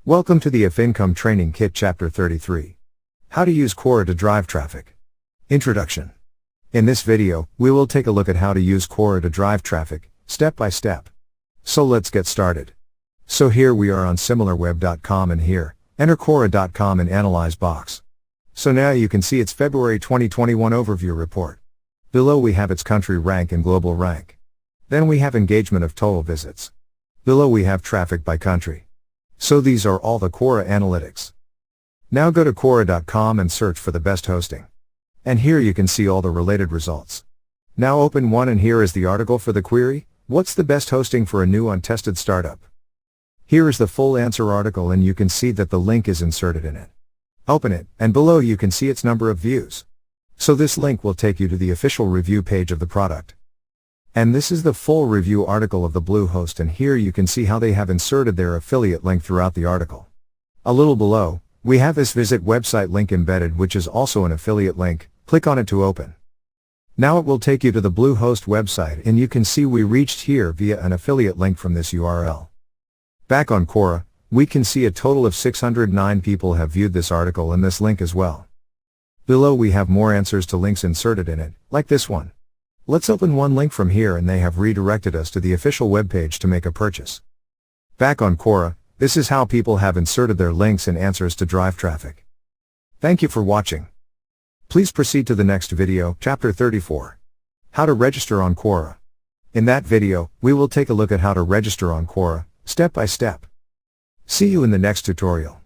Welcome to the If Income Training Kit Chapter 33. How to use Quora to drive traffic. Introduction. In this video, we will take a look at how to use Quora to drive traffic, step by step. So let's get started. So here we are on similarweb.com and here, enter Quora.com in Analyze box. So now you can see its February 2021 overview report. Below we have its country rank and global rank. Then we have engagement of total visits. Below we have traffic by country. So these are all the Quora analytics. Now go to Quora.com and search for the best hosting. And here you can see all the related results. Now open one and here is the article for the query, what's the best hosting for a new untested startup? Here is the full answer article and you can see that the link is inserted in it. Open it, and below you can see its number of views. So this link will take you to the official review page of the product. And this is the full review article of the Bluehost, and here you can see how they have inserted their affiliate link throughout the article. A little below, we have this visit website link embedded, which is also an affiliate link. Click on it to open. Now it will take you to the Bluehost website and you can see we reached here via an affiliate link from this URL. Back on Quora, we can see a total of 609 people have viewed this article and this link as well. Below we have more answers to links inserted in it, like this one. Let's open one link from here and they have redirected us to the official webpage to make a purchase. Back on Quora, this is how people have inserted their links and answers to drive traffic. Thank you for watching. Please proceed to the next video, Chapter 34. How to register on Quora. In that video, we will take a look at how to register on Quora, step by step. See you in the next tutorial.